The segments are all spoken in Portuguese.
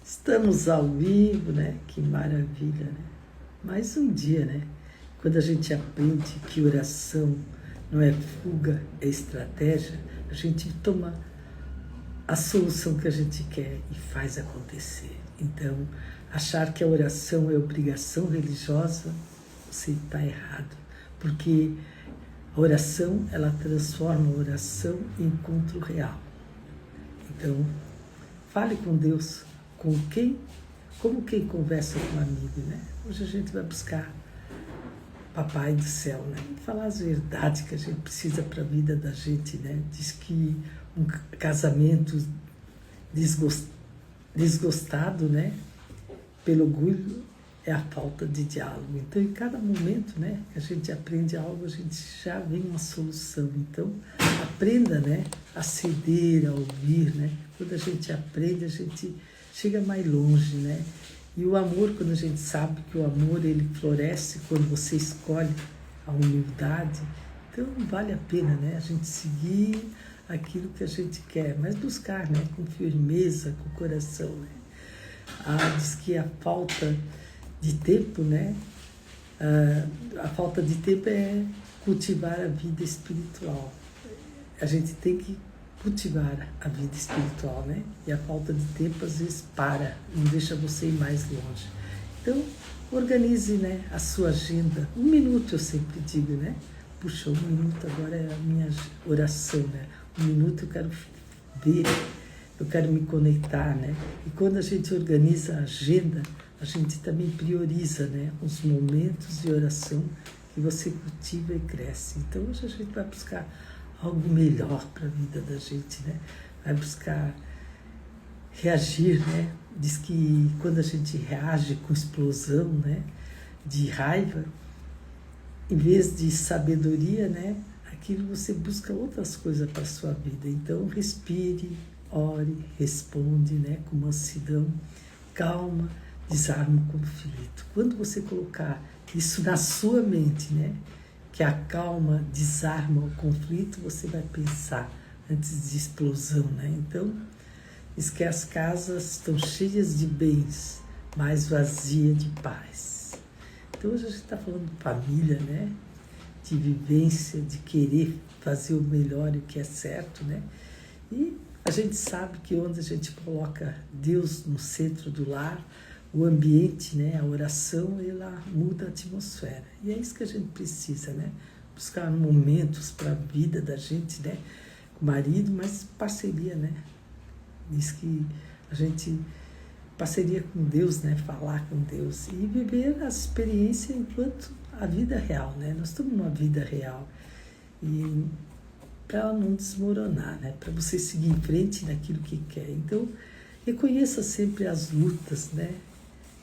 Estamos ao vivo, né? Que maravilha, né? Mais um dia, né? Quando a gente aprende que oração não é fuga, é estratégia, a gente toma a solução que a gente quer e faz acontecer. Então, achar que a oração é obrigação religiosa, você está errado. Porque a oração, ela transforma a oração em encontro real. Então, fale com Deus. Com quem? Como quem conversa com um amigo, né? Hoje a gente vai buscar Papai do céu, né? E falar as verdades que a gente precisa para a vida da gente, né? Diz que um casamento desgostado, né? Pelo orgulho é a falta de diálogo. Então, em cada momento, né? Que a gente aprende algo, a gente já vem uma solução. Então, aprenda, né? A ceder, a ouvir, né? Quando a gente aprende, a gente chega mais longe, né? E o amor, quando a gente sabe que o amor, ele floresce quando você escolhe a humildade, então vale a pena, né? A gente seguir aquilo que a gente quer, mas buscar, né? Com firmeza, com o coração, né? Diz que a falta de tempo, né? A falta de tempo é cultivar a vida espiritual. A gente tem que cultivar a vida espiritual, né? E a falta de tempo às vezes não deixa você ir mais longe. Então, organize, né, a sua agenda. 1 minuto eu sempre digo, né? Puxa, 1 minuto agora é a minha oração, né? 1 minuto eu quero ver, eu quero me conectar, né? E quando a gente organiza a agenda, a gente também prioriza, né, os momentos de oração que você cultiva e cresce. Então, hoje a gente vai buscar algo melhor para a vida da gente, né? Vai buscar reagir, né? Diz que quando a gente reage com explosão, né? De raiva, em vez de sabedoria, né? Aquilo você busca outras coisas para a sua vida. Então, respire, ore, responde, né? Com mansidão, calma, desarma o conflito. Quando você colocar isso na sua mente, né? Que a calma desarma o conflito, você vai pensar antes de explosão, né? Então, diz que as casas estão cheias de bens, mas vazias de paz. Então, hoje a gente está falando de família, né? De vivência, de querer fazer o melhor e o que é certo, né? E a gente sabe que onde a gente coloca Deus no centro do lar, o ambiente, né, a oração, ela muda a atmosfera. E é isso que a gente precisa, né? Buscar momentos para a vida da gente, né? Com o marido, mas parceria, né? Diz que a gente, parceria com Deus, né? Falar com Deus e viver a experiência enquanto a vida real, né? Nós estamos numa vida real. E para ela não desmoronar, né? Para você seguir em frente naquilo que quer. Então, reconheça sempre as lutas, né?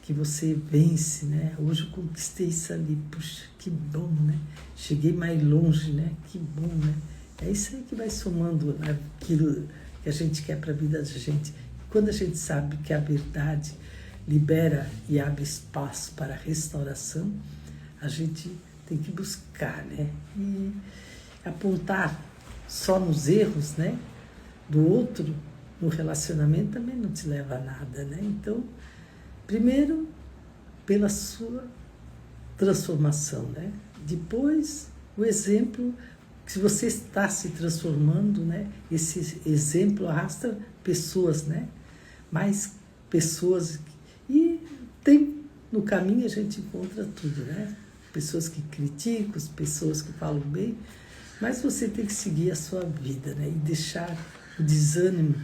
Que você vence, né? Hoje eu conquistei isso ali, puxa, que bom, né? Cheguei mais longe, né? Que bom, né? É isso aí que vai somando aquilo que a gente quer para a vida da gente. Quando a gente sabe que a verdade libera e abre espaço para a restauração, a gente tem que buscar, né? E apontar só nos erros, né? Do outro, no relacionamento, também não te leva a nada, né? Então, primeiro, pela sua transformação, né? Depois, o exemplo, se você está se transformando, né? Esse exemplo arrasta pessoas, né? Mais pessoas. E no caminho a gente encontra tudo, né? Pessoas que criticam, pessoas que falam bem, mas você tem que seguir a sua vida, né? E deixar o desânimo,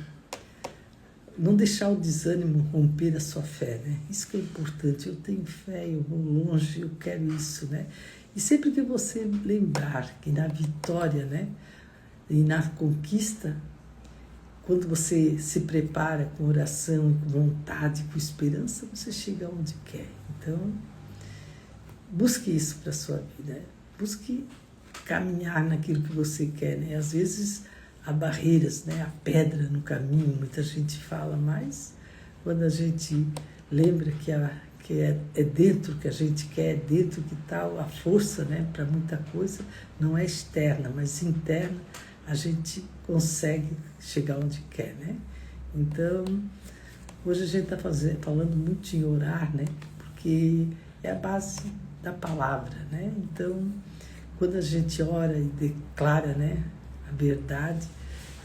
não deixar o desânimo romper a sua fé, né? Isso que é importante. Eu tenho fé, eu vou longe, eu quero isso, né? E sempre que você lembrar que na vitória, né? E na conquista, quando você se prepara com oração, com vontade, com esperança, você chega onde quer. Então, busque isso para a sua vida, né? Busque caminhar naquilo que você quer, né? Às vezes há barreiras, né? Há pedra no caminho, muita gente fala, mas quando a gente lembra que é dentro que a gente quer, é dentro que está a força, né? Para muita coisa, não é externa, mas interna, a gente consegue chegar onde quer, né? Então, Hoje a gente está falando muito em orar, né? Porque é a base da palavra, né? Então, quando a gente ora e declara, né, a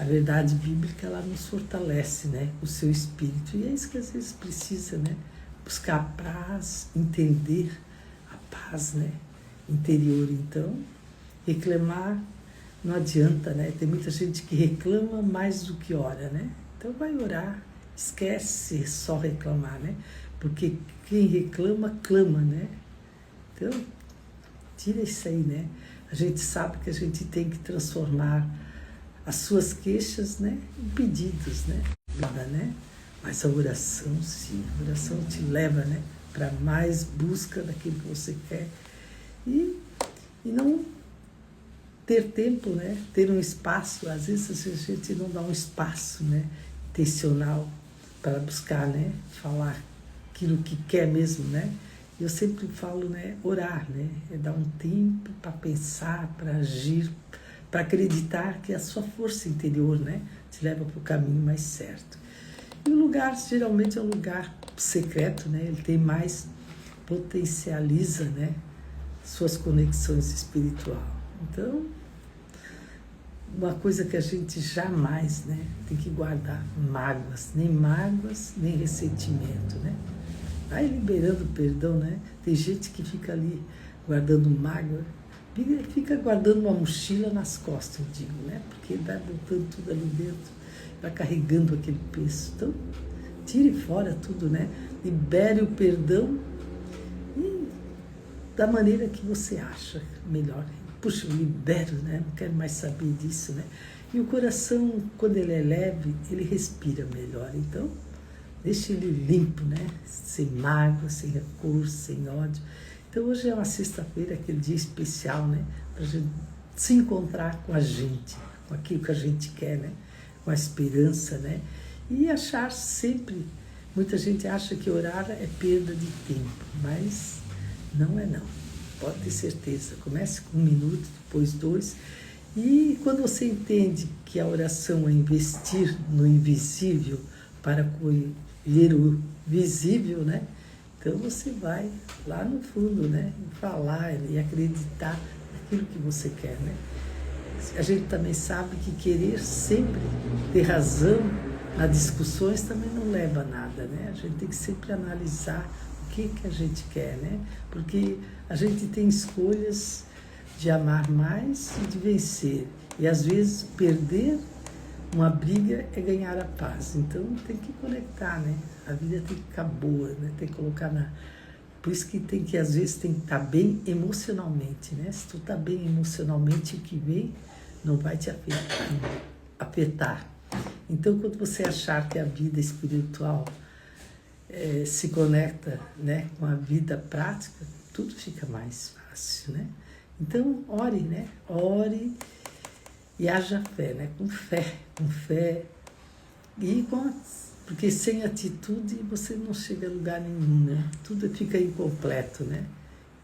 verdade bíblica, ela nos fortalece, né, o seu espírito. E é isso que às vezes precisa, né? Buscar a paz, entender a paz, né, interior. Então, reclamar não adianta, né? Tem muita gente que reclama mais do que ora, né? Então vai orar, esquece só reclamar, né? Porque quem reclama, clama, né? Então, tira isso aí, né? A gente sabe que a gente tem que transformar as suas queixas, né, em pedidos, né? Né? Mas a oração, sim, a oração te leva, né, para mais busca daquilo que você quer. E não ter tempo, né? Ter um espaço, às vezes a gente não dá um espaço, né, intencional para buscar, né, falar aquilo que quer mesmo, né? Eu sempre falo, né, orar, né? É dar um tempo para pensar, para agir, para acreditar que a sua força interior, né, te leva para o caminho mais certo. E o lugar, geralmente, é um lugar secreto, né? Ele tem mais, potencializa, né, suas conexões espirituais. Então, uma coisa que a gente jamais, né, tem que guardar, mágoas, nem ressentimento, né? Vai liberando perdão, né? Tem gente que fica ali guardando mágoa, fica guardando uma mochila nas costas, eu digo, né? Porque vai botando tudo ali dentro, vai carregando aquele peso. Então, tire fora tudo, né? Libere o perdão e da maneira que você acha melhor. Puxa, eu libero, né? Não quero mais saber disso, né? E o coração, quando ele é leve, ele respira melhor. Então, deixe ele limpo, né? Sem mágoa, sem rancor, sem ódio. Então, hoje é uma sexta-feira, aquele dia especial, né? Para a gente se encontrar com a gente, com aquilo que a gente quer, né? Com a esperança, né? E achar sempre, muita gente acha que orar é perda de tempo, mas não é não. Pode ter certeza. Comece com 1 minuto, depois 2. E quando você entende que a oração é investir no invisível para colher o visível, né? Então você vai lá no fundo, né? Falar e acreditar naquilo que você quer, né? A gente também sabe que querer sempre ter razão nas discussões também não leva a nada, né? A gente tem que sempre analisar o que a gente quer, né? Porque a gente tem escolhas de amar mais e de vencer. E às vezes perder uma briga é ganhar a paz. Então tem que conectar, né? A vida tem que ficar boa, né? Tem que colocar na... Por isso que tem que, às vezes, tem que estar bem emocionalmente, né? Se tu tá bem emocionalmente, o que vem não vai te afetar. Então, quando você achar que a vida espiritual se conecta, né, com a vida prática, tudo fica mais fácil, né? Então, ore, né? Ore e haja fé, né? Com fé e porque sem atitude você não chega a lugar nenhum, né? Tudo fica incompleto, né?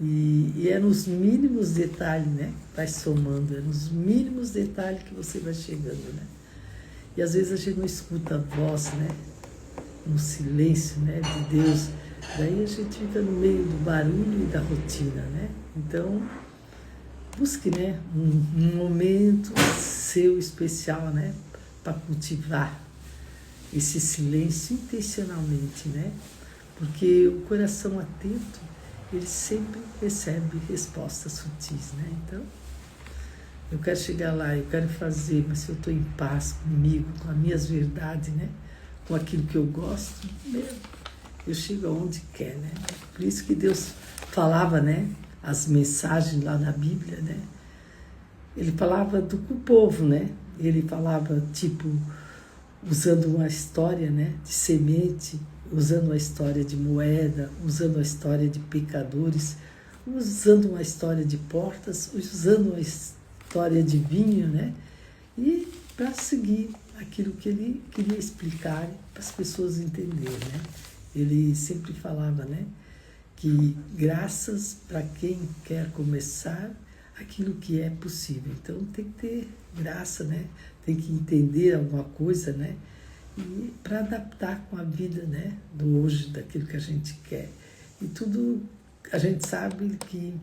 E é nos mínimos detalhes, né? Vai somando, é nos mínimos detalhes que você vai chegando, né? E às vezes a gente não escuta a voz, né? No silêncio, né? De Deus. Daí a gente fica no meio do barulho e da rotina, né? Então, busque, né? Um momento seu especial, né? Para cultivar esse silêncio intencionalmente, né? Porque o coração atento, ele sempre recebe respostas sutis, né? Então, eu quero chegar lá, eu quero fazer, mas se eu estou em paz comigo, com as minhas verdades, né? Com aquilo que eu gosto, eu chego aonde quer, né? Por isso que Deus falava, né? As mensagens lá na Bíblia, né? Ele falava com o povo, né? Ele falava, tipo, usando uma história, né, de semente, usando uma história de moeda, usando uma história de pecadores, usando uma história de portas, usando uma história de vinho, né, e para seguir aquilo que ele queria explicar para as pessoas entenderem, né. Ele sempre falava, né, que graças para quem quer começar aquilo que é possível. Então tem que ter graça, né? Tem que entender alguma coisa, né? e para adaptar com a vida, né, do hoje, daquilo que a gente quer. E tudo, a gente sabe que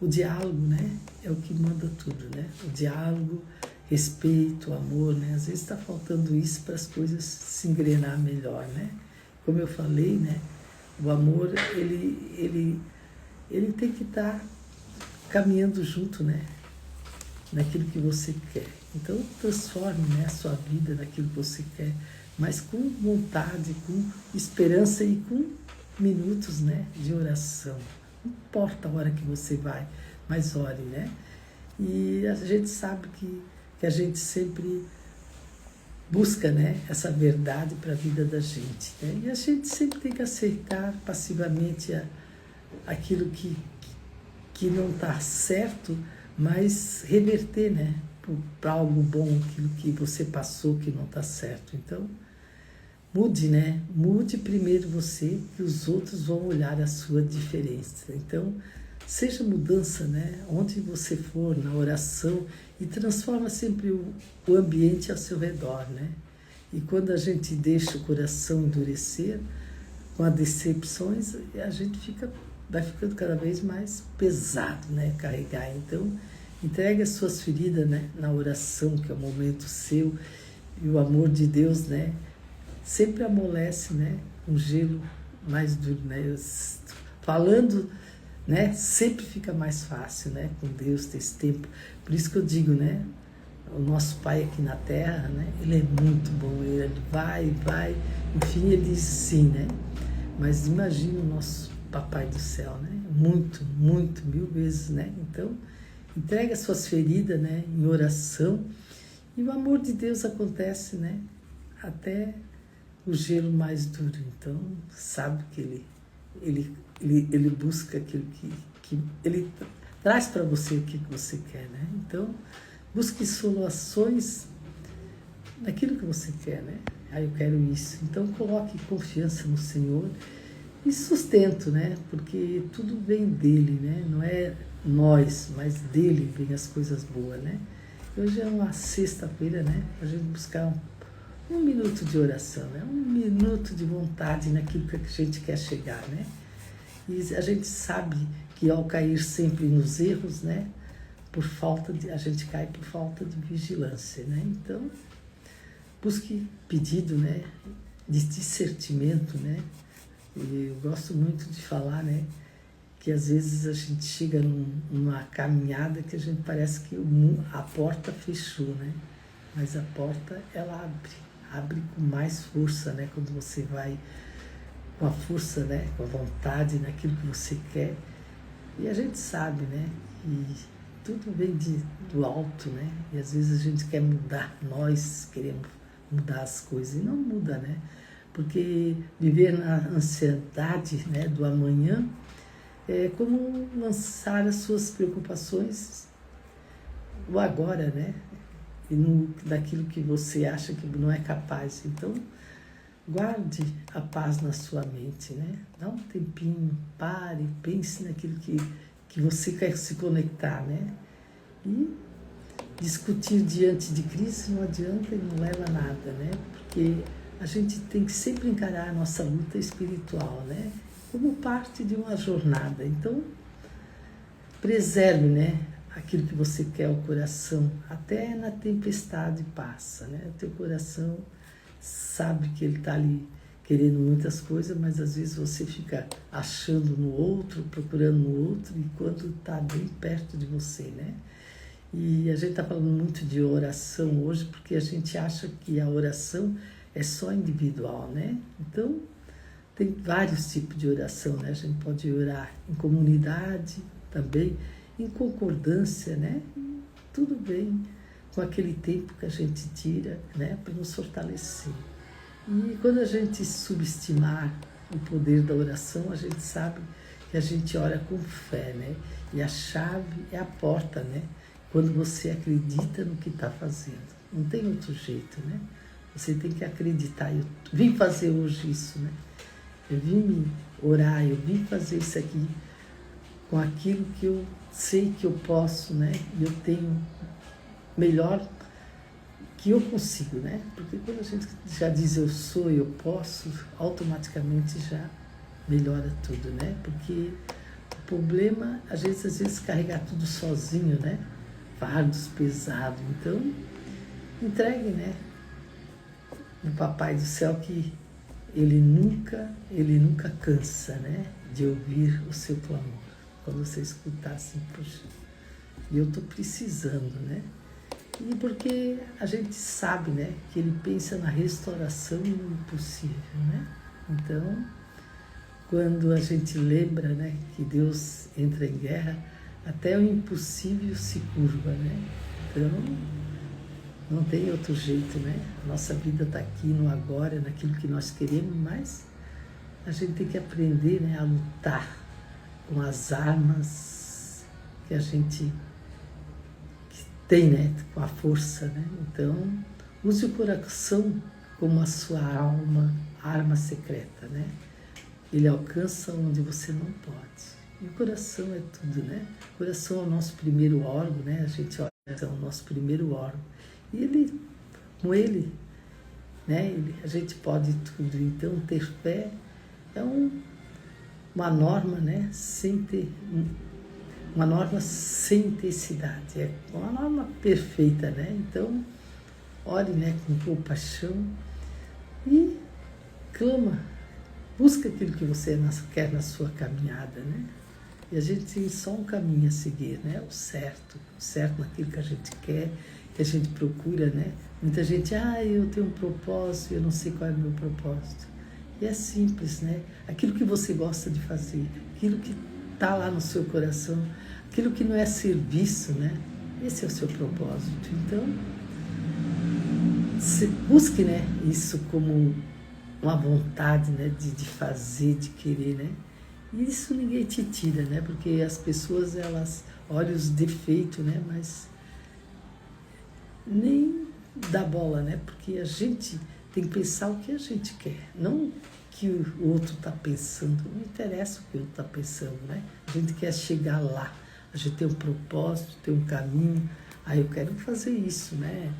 o diálogo, né, é o que manda tudo, né? O diálogo, respeito, amor, né? Às vezes está faltando isso para as coisas se engrenar melhor, né? Como eu falei, né, o amor, ele tem que estar caminhando junto, né, naquilo que você quer. Então, transforme, né, a sua vida naquilo que você quer, mas com vontade, com esperança e com minutos, né, de oração. Não importa a hora que você vai, mas ore, né? E a gente sabe que a gente sempre busca, né, essa verdade para a vida da gente, né? E a gente sempre tem que aceitar passivamente aquilo que não está certo, mas reverter, né, para algo bom, aquilo que você passou que não está certo. Então, mude, né? Mude primeiro você, que os outros vão olhar a sua diferença. Então, seja mudança, né? Onde você for, na oração, e transforma sempre o ambiente ao seu redor, né? E quando a gente deixa o coração endurecer com as decepções, a gente vai ficando cada vez mais pesado, né? Carregar. Então, entregue as suas feridas, né, na oração, que é o momento seu, e o amor de Deus, né, sempre amolece, né, um gelo mais duro, né? Falando, né, sempre fica mais fácil, né, com Deus ter esse tempo. Por isso que eu digo, né, o nosso Pai aqui na Terra, né, ele é muito bom, ele vai, enfim, ele diz sim, né? Mas imagina o nosso Papai do Céu, né? Muito, muito, 1000 vezes, né? Então, entregue as suas feridas, né, em oração, e o amor de Deus acontece, né, até o gelo mais duro. Então, sabe que ele busca aquilo que ele traz para você o que você quer, né? Então, busque soluções naquilo que você quer, né? Ah, eu quero isso. Então, coloque confiança no Senhor e sustento, né? Porque tudo vem dele, né? Não é nós, mas dele vem as coisas boas, né? Hoje é uma sexta-feira, né? A gente buscar um minuto de oração, né? Um minuto de vontade naquilo que a gente quer chegar, né? E a gente sabe que ao cair sempre nos erros, né? A gente cai por falta de vigilância, né? Então, busque pedido, né, de discernimento, né? E eu gosto muito de falar, né, que às vezes a gente chega numa caminhada que a gente parece que a porta fechou, né? Mas a porta, ela abre com mais força, né? Quando você vai com a força, né, com a vontade naquilo que você quer. E a gente sabe, né, que tudo vem do alto, né? E às vezes a gente quer mudar, nós queremos mudar as coisas e não muda, né? Porque viver na ansiedade, né, do amanhã é como lançar as suas preocupações no agora, né? E daquilo que você acha que não é capaz. Então, guarde a paz na sua mente, né? Dá um tempinho, pare, pense naquilo que você quer se conectar, né? E discutir diante de Cristo não adianta e não leva a nada, né? Porque a gente tem que sempre encarar a nossa luta espiritual, né, como parte de uma jornada. Então, preserve, né, aquilo que você quer, o coração, até na tempestade passa, né? O teu coração sabe que ele está ali querendo muitas coisas, mas às vezes você fica achando no outro, procurando no outro, e quando está bem perto de você, né? E a gente está falando muito de oração hoje, porque a gente acha que a oração é só individual, né? Então, tem vários tipos de oração, né? A gente pode orar em comunidade também, em concordância, né? Tudo bem com aquele tempo que a gente tira, né, para nos fortalecer. E quando a gente subestimar o poder da oração, a gente sabe que a gente ora com fé, né? E a chave é a porta, né? Quando você acredita no que está fazendo. Não tem outro jeito, né? Você tem que acreditar. Eu vim fazer hoje isso, né? Eu vim orar, eu vim fazer isso aqui com aquilo que eu sei que eu posso, né? E eu tenho melhor que eu consigo, né? Porque quando a gente já diz eu sou, eu posso, automaticamente já melhora tudo, né? Porque o problema, às vezes carregar tudo sozinho, né? Fardos pesados. Então, entregue, né? No Papai do Céu, que ele nunca cansa, né? De ouvir o seu clamor. Quando você escutar assim, poxa, eu estou precisando, né? E porque a gente sabe, né? Que ele pensa na restauração e no impossível, né? Então, quando a gente lembra, né? Que Deus entra em guerra, até o impossível se curva, né? Então, não tem outro jeito, né? A nossa vida está aqui no agora, naquilo que nós queremos, mas a gente tem que aprender, né, a lutar com as armas que a gente tem, né, com a força, né? Então, use o coração como a sua arma secreta, né? Ele alcança onde você não pode. E o coração é tudo, né? O coração é o nosso primeiro órgão, né? A gente olha, é o nosso primeiro órgão. E com ele, né? A gente pode tudo. Então, ter fé é uma norma, né? Uma norma sem intensidade. É uma norma perfeita, né? Então, ore, né? Com compaixão e clama. Busca aquilo que você quer na sua caminhada, né? E a gente tem só um caminho a seguir, né? O certo naquilo que a gente quer, que a gente procura, né? Muita gente, eu tenho um propósito, eu não sei qual é o meu propósito. E é simples, né? Aquilo que você gosta de fazer, aquilo que está lá no seu coração, aquilo que não é serviço, né? Esse é o seu propósito. Então, busque, né? Isso como uma vontade, né? De fazer, de querer, né? E isso ninguém te tira, né? Porque as pessoas, elas olham os defeitos, né? Mas nem dá bola, né? Porque a gente tem que pensar o que a gente quer, não o que o outro está pensando. Não interessa o que o outro está pensando, né? A gente quer chegar lá, a gente tem um propósito, tem um caminho. Eu quero fazer isso, né?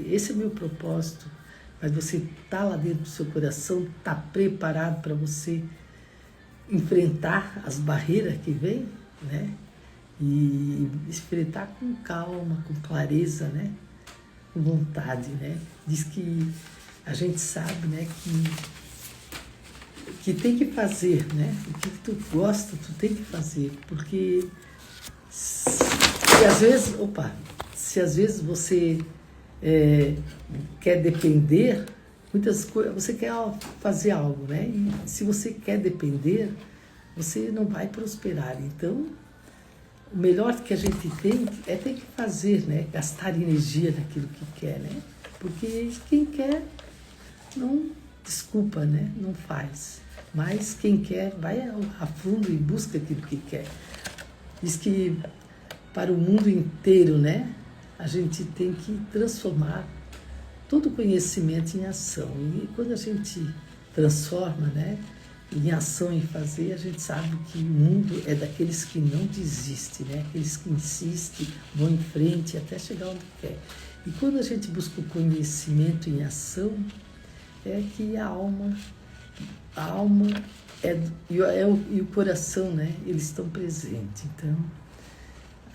Esse é o meu propósito. Mas você está lá dentro do seu coração, está preparado para você enfrentar as barreiras que vêm, né? E enfrentar com calma, com clareza, né? Com vontade, né? Diz que a gente sabe, né? Que tem que fazer, né? O que tu gosta, tu tem que fazer, porque se às vezes você quer depender, muitas coisas, você quer fazer algo, né? E se você quer depender, você não vai prosperar. Então, o melhor que a gente tem é ter que fazer, né? Gastar energia naquilo que quer, né? Porque quem quer não desculpa, né? Não faz. Mas quem quer vai a fundo e busca aquilo que quer. Diz que para o mundo inteiro, né? A gente tem que transformar todo conhecimento em ação. E quando a gente transforma, né? Em ação e fazer, a gente sabe que o mundo é daqueles que não desistem, né? Aqueles que insistem, vão em frente até chegar onde quer. E quando a gente busca o conhecimento em ação, é que a alma e o coração, né? Eles estão presentes. Então,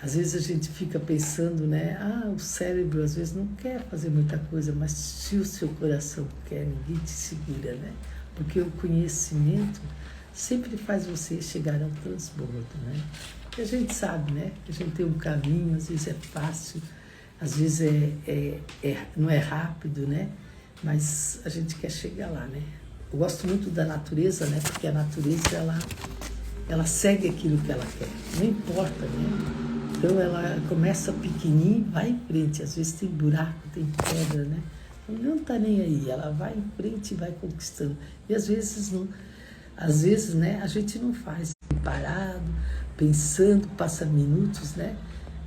às vezes a gente fica pensando, né? O cérebro às vezes não quer fazer muita coisa, mas se o seu coração quer, ninguém te segura, né? Porque o conhecimento sempre faz você chegar ao transbordo, né? E a gente sabe, né? Que a gente tem um caminho, às vezes é fácil, às vezes não é rápido, né? Mas a gente quer chegar lá, né? Eu gosto muito da natureza, né? Porque a natureza, ela segue aquilo que ela quer, não importa, né? Então ela começa pequenininho, vai em frente, às vezes tem buraco, tem pedra, né? Não está nem aí, ela vai em frente e vai conquistando. E às vezes, né, a gente não faz parado, pensando, passa minutos, né?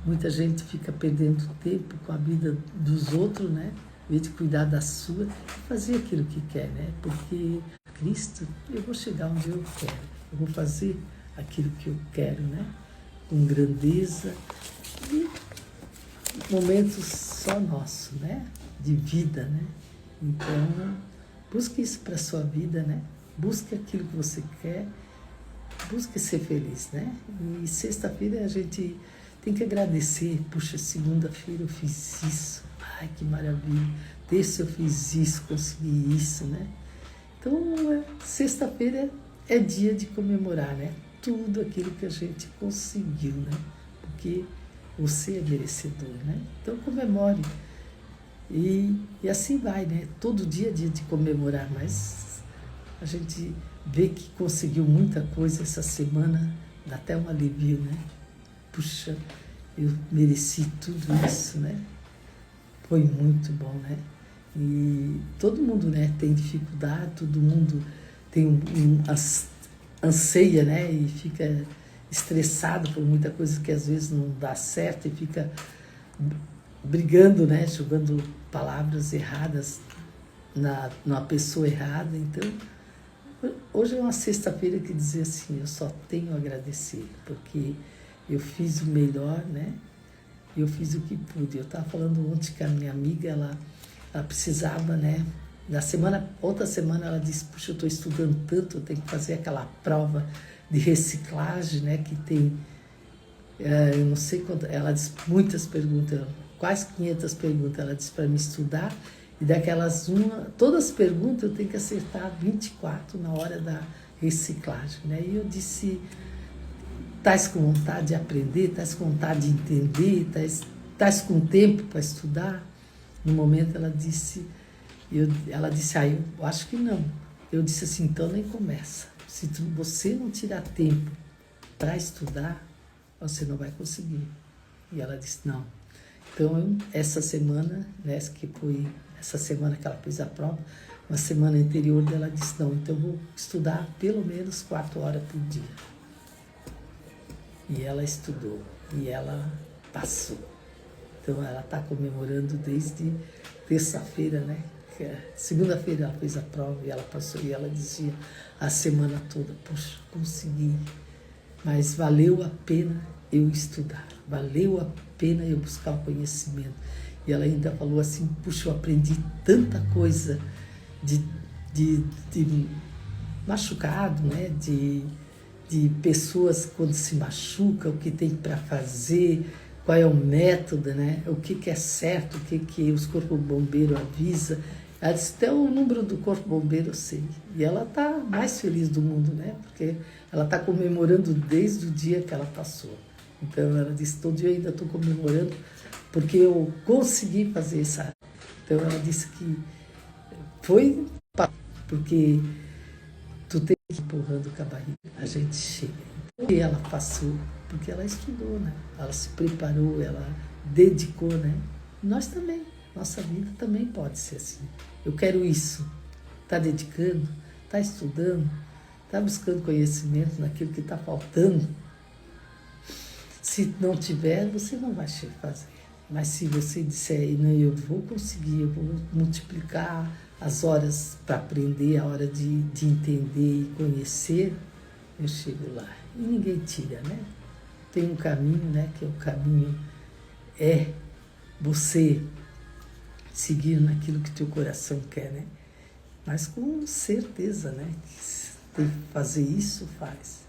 Muita gente fica perdendo tempo com a vida dos outros, né? Em vez de cuidar da sua e fazer aquilo que quer, né? Porque Cristo, eu vou chegar onde eu quero, eu vou fazer aquilo que eu quero, né? Com grandeza e momentos só nosso, né? De vida, né? Então, busque isso para a sua vida, né? Busque aquilo que você quer, busque ser feliz, né? E sexta-feira a gente tem que agradecer. Puxa, segunda-feira eu fiz isso. Ai, que maravilha. Terça eu fiz isso, consegui isso, né? Então, sexta-feira é dia de comemorar, né? Tudo aquilo que a gente conseguiu, né? Porque você é merecedor, né? Então, comemore. E assim vai, né? Todo dia é dia de comemorar, mas a gente vê que conseguiu muita coisa essa semana, dá até um alívio, né? Puxa, eu mereci tudo isso, né? Foi muito bom, né? E todo mundo, né, tem dificuldade, todo mundo tem anseia, né? E fica estressado por muita coisa que às vezes não dá certo e fica brigando, né? Jogando palavras erradas na pessoa errada. Então, hoje é uma sexta-feira que dizer assim, eu só tenho a agradecer, porque eu fiz o melhor, né? Eu fiz o que pude. Eu estava falando ontem com a minha amiga, ela precisava, né? Outra semana ela disse, puxa, eu estou estudando tanto, eu tenho que fazer aquela prova de reciclagem, né? Que tem, eu não sei quanto, ela disse muitas perguntas, quase 500 perguntas, ela disse para mim estudar, e daquelas todas as perguntas eu tenho que acertar 24 na hora da reciclagem, né? E eu disse, estás com vontade de aprender, estás com vontade de entender, estás com tempo para estudar? No momento ela disse, eu acho que não. Eu disse assim, então nem começa. Se você não tirar tempo para estudar, você não vai conseguir. E ela disse, não. Então, essa semana, né, que foi essa semana que ela fez a prova, uma semana anterior ela disse, não, então eu vou estudar pelo menos 4 horas por dia. E ela estudou, e ela passou. Então, ela está comemorando desde terça-feira, né? Segunda-feira ela fez a prova e ela passou, e ela dizia a semana toda, poxa, consegui, mas valeu a pena eu estudar, valeu a pena eu buscar o conhecimento. E ela ainda falou assim, puxa, eu aprendi tanta coisa de machucado, né? De pessoas quando se machucam, o que tem para fazer, qual é o método, né? O que é certo, o que os corpos bombeiros avisa. Ela disse, até o número do corpo bombeiro eu sei. E ela está mais feliz do mundo, né? Porque ela está comemorando desde o dia que ela passou. Então ela disse, todo dia eu ainda estou comemorando porque eu consegui fazer essa. Então ela disse que foi porque tu tem que ir empurrando com a barriga, a gente chega. E ela passou, porque ela estudou, né? Ela se preparou, ela dedicou, né? Nós também, nossa vida também pode ser assim. Eu quero isso. Está dedicando, está estudando, está buscando conhecimento naquilo que está faltando. Se não tiver, você não vai fazer. Mas se você disser, não, eu vou conseguir, eu vou multiplicar as horas para aprender, a hora de entender e conhecer, eu chego lá. E ninguém tira, né? Tem um caminho, né? Que o caminho é você seguir naquilo que teu coração quer, né? Mas com certeza, né? Tem que fazer isso, faz.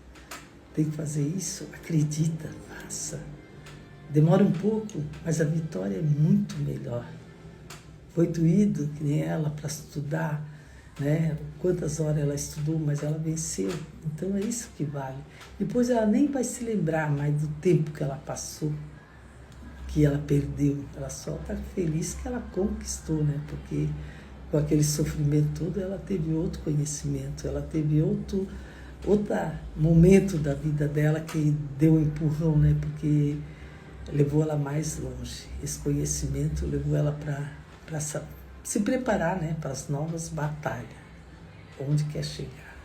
Tem que fazer isso, acredita, faça. Demora um pouco, mas a vitória é muito melhor. Foi doído, que nem ela, para estudar, né? Quantas horas ela estudou, mas ela venceu. Então é isso que vale. Depois ela nem vai se lembrar mais do tempo que ela passou, que ela perdeu. Ela só está feliz que ela conquistou, né? Porque com aquele sofrimento todo, ela teve outro conhecimento, ela teve outro momento da vida dela que deu um empurrão, né? Porque levou ela mais longe. Esse conhecimento levou ela para se preparar, né? Para as novas batalhas, onde quer chegar.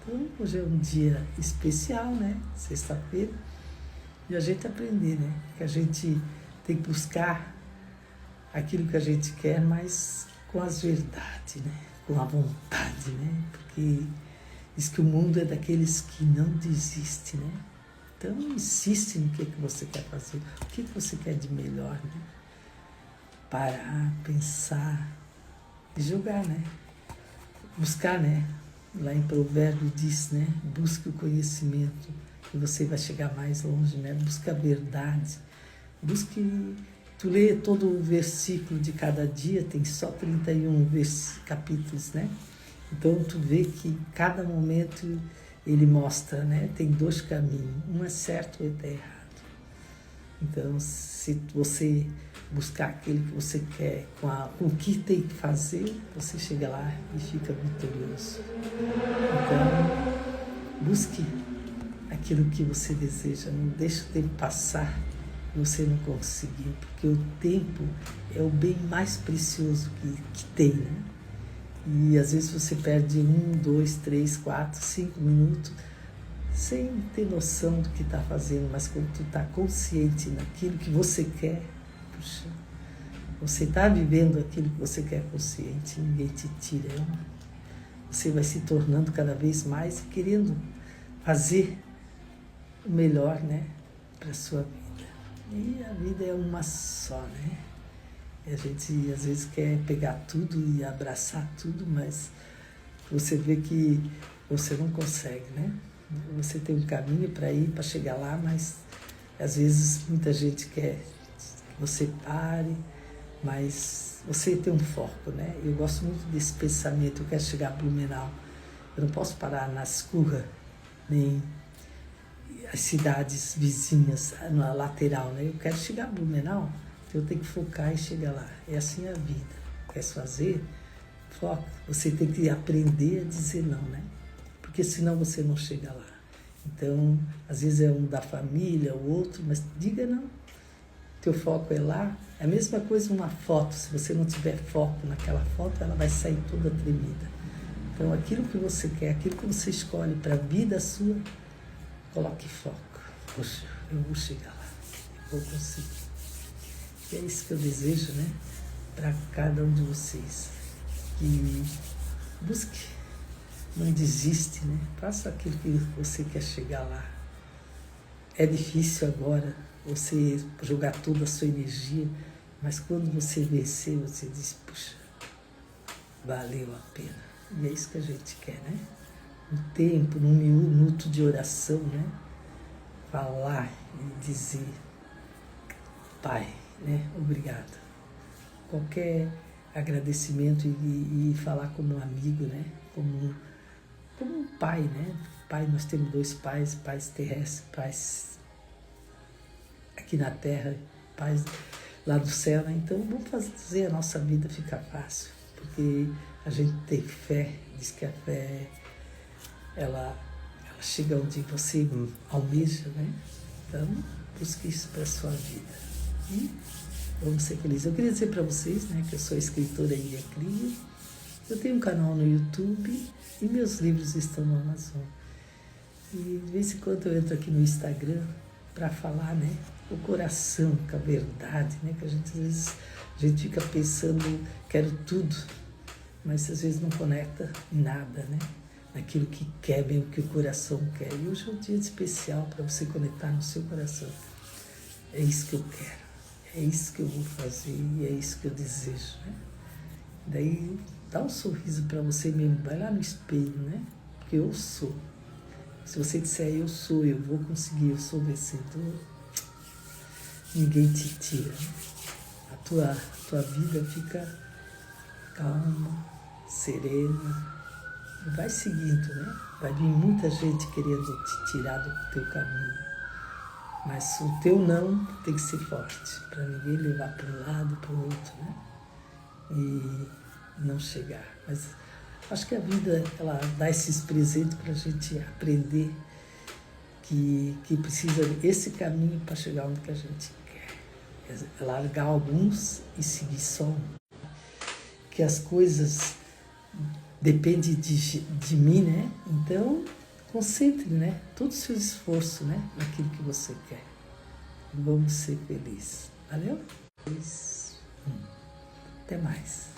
Então, hoje é um dia especial, né? Sexta-feira, e a gente aprender, né? Que a gente tem que buscar aquilo que a gente quer, mas com as verdades, né? Com a vontade, né? Porque diz que o mundo é daqueles que não desistem, né? Então, insiste no que você quer fazer, o que você quer de melhor, né? Parar, pensar e jogar, né? Buscar, né? Lá em Provérbio diz, né? Busque o conhecimento e você vai chegar mais longe, né? Busque a verdade. Busque... Tu lê todo o versículo de cada dia, tem só 31 capítulos, né? Então, tu vê que cada momento ele mostra, né? Tem 2 caminhos, um é certo e outro é errado. Então, se você buscar aquele que você quer, com o que tem que fazer, você chega lá e fica vitorioso. Então, busque aquilo que você deseja, não deixe o tempo passar e você não conseguir, porque o tempo é o bem mais precioso que tem, né? E às vezes você perde 1, 2, 3, 4, 5 minutos sem ter noção do que está fazendo, mas quando tu está consciente naquilo que você quer, puxa, você está vivendo aquilo que você quer consciente, ninguém te tira. Você vai se tornando cada vez mais querendo fazer o melhor, né, para a sua vida. E a vida é uma só, né? E a gente às vezes quer pegar tudo e abraçar tudo, mas você vê que você não consegue, né? Você tem um caminho para ir, para chegar lá, mas às vezes muita gente quer que você pare, mas você tem um foco, né? Eu gosto muito desse pensamento, eu quero chegar a Blumenau. Eu não posso parar nas Curras, nem as cidades vizinhas, na lateral, né? Eu quero chegar a Blumenau, então eu tenho que focar e chegar lá. É assim a vida. Quer fazer? Foca. Você tem que aprender a dizer não, né? Porque senão você não chega lá. Então, às vezes é um da família, o outro, mas diga não. Teu foco é lá. É a mesma coisa uma foto. Se você não tiver foco naquela foto, ela vai sair toda tremida. Então, aquilo que você quer, aquilo que você escolhe para a vida sua, coloque foco. Poxa, eu vou chegar lá, eu vou conseguir. E é isso que eu desejo, né? Para cada um de vocês. Que busque, não desiste, né? Faça aquilo que você quer chegar lá. É difícil agora você jogar toda a sua energia, mas quando você vencer, você diz, puxa, valeu a pena. E é isso que a gente quer, né? No tempo, num minuto de oração, né? Falar e dizer, Pai, né? Obrigado. Qualquer agradecimento e falar como um amigo, né? Como um pai, né? Pai, nós temos 2 pais, pais terrestres, pais aqui na terra, pais lá do céu, né? Então vamos fazer a nossa vida ficar fácil, porque a gente tem fé, diz que a fé ela chega onde você almeja, né? Então busque isso para a sua vida e vamos ser felizes. Eu queria dizer para vocês, né, que eu sou escritora e cria. Eu tenho um canal no YouTube e meus livros estão no Amazon. E de vez em quando eu entro aqui no Instagram para falar, né, o coração, com a verdade, né, que a gente às vezes a gente fica pensando, quero tudo, mas às vezes não conecta em nada, né, naquilo que quer, bem o que o coração quer. E hoje é um dia especial para você conectar no seu coração. É isso que eu quero, é isso que eu vou fazer e é isso que eu desejo, né? Daí dá um sorriso para você mesmo, vai lá no espelho, né? Porque eu sou. Se você disser eu sou, eu vou conseguir, eu sou vencedor, ninguém te tira. A tua vida fica calma, serena, e vai seguindo, né? Vai vir muita gente querendo te tirar do teu caminho. Mas o teu não tem que ser forte, para ninguém levar para um lado, para o outro, né? E não chegar. Mas acho que a vida, ela dá esses presentes para a gente aprender que precisa esse caminho para chegar onde que a gente quer. É largar alguns e seguir só um. Que as coisas dependem de mim, né? Então, concentre, né? Todo o seu esforço, né? Naquilo que você quer. Vamos ser felizes. Valeu? 3, 1. Até mais.